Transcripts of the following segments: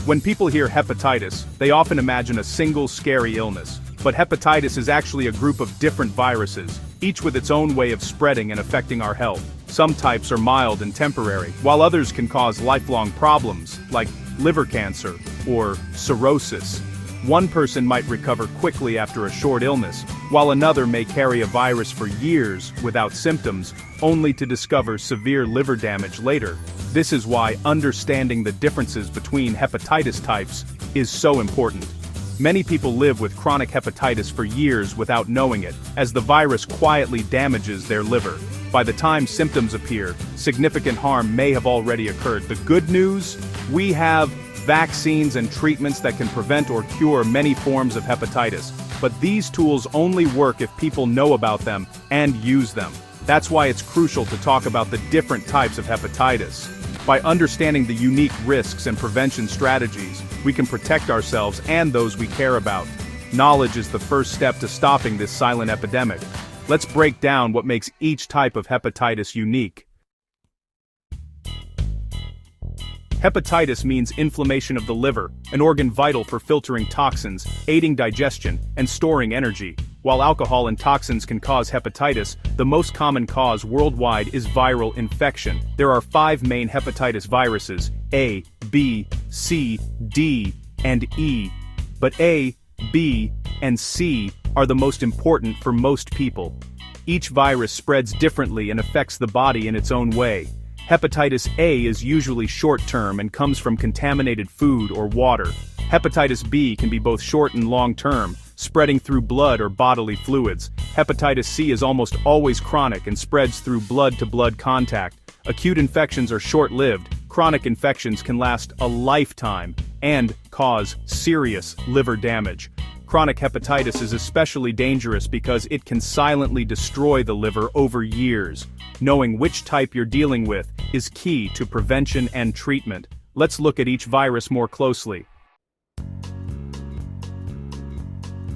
When people hear hepatitis, they often imagine a single scary illness. But hepatitis is actually a group of different viruses, each with its own way of spreading and affecting our health. Some types are mild and temporary, while others can cause lifelong problems, like liver cancer or cirrhosis. One person might recover quickly after a short illness, while another may carry a virus for years without symptoms, only to discover severe liver damage later. This is why understanding the differences between hepatitis types is so important. Many people live with chronic hepatitis for years without knowing it, as the virus quietly damages their liver. By the time symptoms appear, significant harm may have already occurred. The good news? We have vaccines and treatments that can prevent or cure many forms of hepatitis. But these tools only work if people know about them and use them. That's why it's crucial to talk about the different types of hepatitis. By understanding the unique risks and prevention strategies, we can protect ourselves and those we care about. Knowledge is the first step to stopping this silent epidemic. Let's break down what makes each type of hepatitis unique. Hepatitis means inflammation of the liver, an organ vital for filtering toxins, aiding digestion, and storing energy. While alcohol and toxins can cause hepatitis, the most common cause worldwide is viral infection. There are 5 main hepatitis viruses: A, B, C, D, and E. But A, B, and C are the most important for most people. Each virus spreads differently and affects the body in its own way. Hepatitis A is usually short-term and comes from contaminated food or water. Hepatitis B can be both short and long-term, spreading through blood or bodily fluids. Hepatitis C is almost always chronic and spreads through blood-to-blood contact. Acute infections are short-lived. Chronic infections can last a lifetime and cause serious liver damage. Chronic hepatitis is especially dangerous because it can silently destroy the liver over years. Knowing which type you're dealing with is key to prevention and treatment. Let's look at each virus more closely.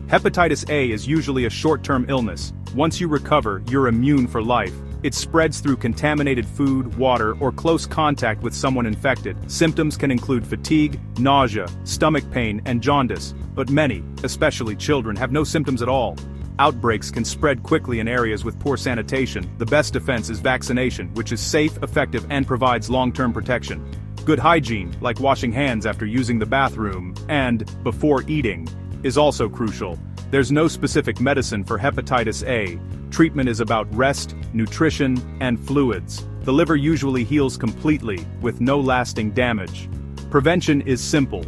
Hepatitis A is usually a short-term illness. Once you recover, you're immune for life. It spreads through contaminated food, water, or close contact with someone infected. Symptoms can include fatigue, nausea, stomach pain, and jaundice, but many, especially children, have no symptoms at all. Outbreaks can spread quickly in areas with poor sanitation. The best defense is vaccination, which is safe, effective, and provides long-term protection. Good hygiene, like washing hands after using the bathroom and before eating, is also crucial. There's no specific medicine for hepatitis A. Treatment is about rest, nutrition, and fluids. The liver usually heals completely, with no lasting damage. Prevention is simple.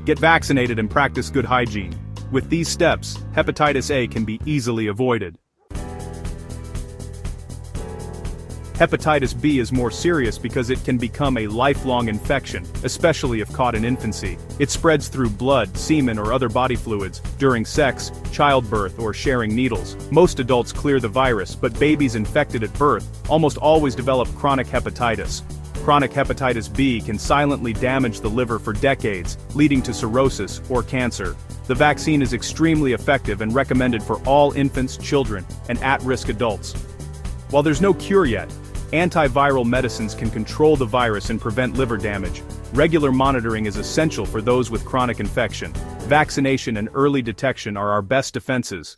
Get vaccinated and practice good hygiene. With these steps, hepatitis A can be easily avoided. Hepatitis B is more serious because it can become a lifelong infection, especially if caught in infancy. It spreads through blood, semen, or other body fluids, during sex, childbirth, or sharing needles. Most adults clear the virus, but babies infected at birth almost always develop chronic hepatitis. Chronic hepatitis B can silently damage the liver for decades, leading to cirrhosis or cancer. The vaccine is extremely effective and recommended for all infants, children, and at-risk adults. While there's no cure yet, antiviral medicines can control the virus and prevent liver damage. Regular monitoring is essential for those with chronic infection. Vaccination and early detection are our best defenses.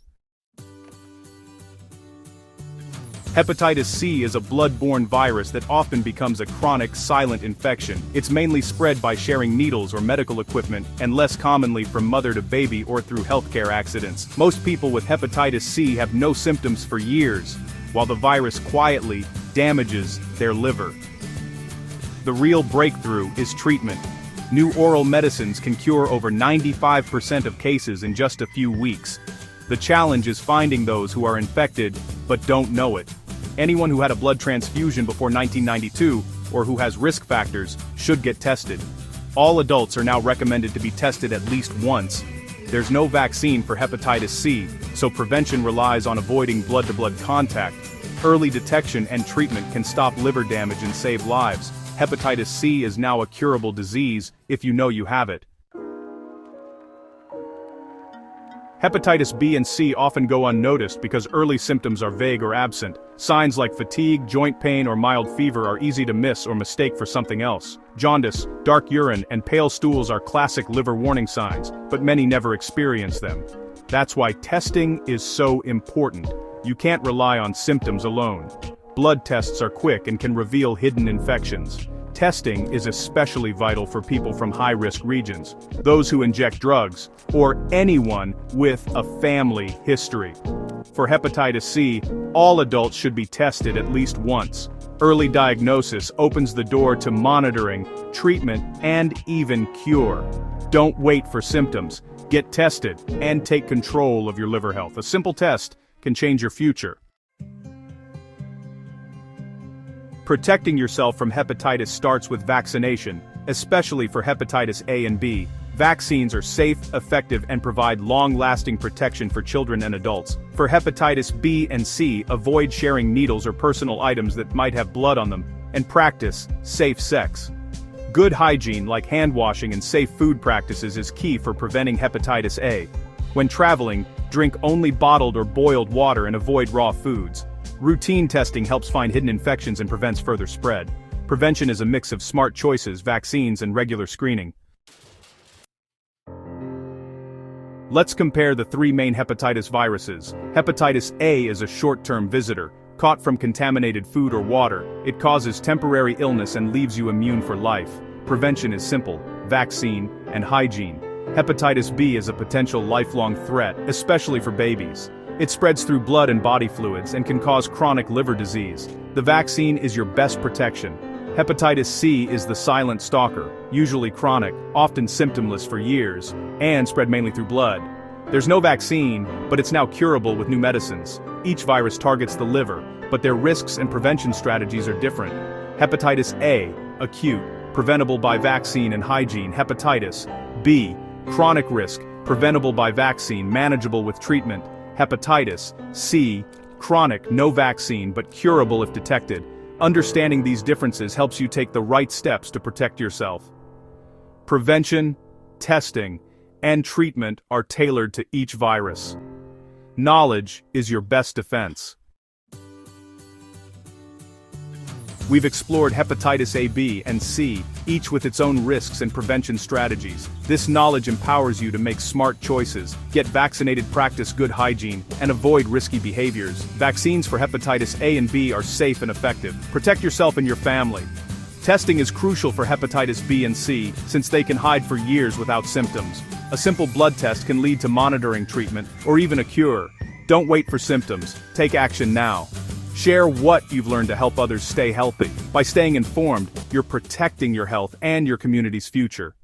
Hepatitis C is a blood-borne virus that often becomes a chronic, silent infection. It's mainly spread by sharing needles or medical equipment, and less commonly from mother to baby or through healthcare accidents. Most people with hepatitis C have no symptoms for years, while the virus quietly damages their liver. The real breakthrough is treatment. New oral medicines can cure over 95% of cases in just a few weeks. The challenge is finding those who are infected but don't know it. Anyone who had a blood transfusion before 1992, or who has risk factors, should get tested. All adults are now recommended to be tested at least once. There's no vaccine for hepatitis C, so prevention relies on avoiding blood-to-blood contact. Early detection and treatment can stop liver damage and save lives. Hepatitis C is now a curable disease if you know you have it. Hepatitis B and C often go unnoticed because early symptoms are vague or absent. Signs like fatigue, joint pain, or mild fever are easy to miss or mistake for something else. Jaundice, dark urine, and pale stools are classic liver warning signs, but many never experience them. That's why testing is so important. You can't rely on symptoms alone. Blood tests are quick and can reveal hidden infections. Testing is especially vital for people from high-risk regions, those who inject drugs, or anyone with a family history. For hepatitis C, all adults should be tested at least once. Early diagnosis opens the door to monitoring, treatment, and even cure. Don't wait for symptoms. Get tested and take control of your liver health. A simple test can change your future. Protecting yourself from hepatitis starts with vaccination, especially for hepatitis A and B. Vaccines are safe, effective, and provide long-lasting protection for children and adults. For hepatitis B and C, avoid sharing needles or personal items that might have blood on them, and practice safe sex. Good hygiene like hand washing and safe food practices is key for preventing hepatitis A. When traveling, drink only bottled or boiled water and avoid raw foods. Routine testing helps find hidden infections and prevents further spread. Prevention is a mix of smart choices, vaccines, and regular screening. Let's compare the three main hepatitis viruses. Hepatitis A is a short-term visitor. Caught from contaminated food or water, it causes temporary illness and leaves you immune for life. Prevention is simple: vaccine and hygiene. Hepatitis B is a potential lifelong threat, especially for babies. It spreads through blood and body fluids and can cause chronic liver disease. The vaccine is your best protection. Hepatitis C is the silent stalker, usually chronic, often symptomless for years, and spread mainly through blood. There's no vaccine, but it's now curable with new medicines. Each virus targets the liver, but their risks and prevention strategies are different. Hepatitis A, acute, preventable by vaccine and hygiene. Hepatitis B, chronic risk, preventable by vaccine, manageable with treatment. Hepatitis C, chronic, no vaccine but curable if detected. Understanding these differences helps you take the right steps to protect yourself. Prevention, testing, and treatment are tailored to each virus. Knowledge is your best defense. We've explored hepatitis A, B, and C, each with its own risks and prevention strategies. This knowledge empowers you to make smart choices, get vaccinated, practice good hygiene, and avoid risky behaviors. Vaccines for hepatitis A and B are safe and effective. Protect yourself and your family. Testing is crucial for hepatitis B and C, since they can hide for years without symptoms. A simple blood test can lead to monitoring treatment, or even a cure. Don't wait for symptoms. Take action now. Share what you've learned to help others stay healthy. By staying informed, you're protecting your health and your community's future.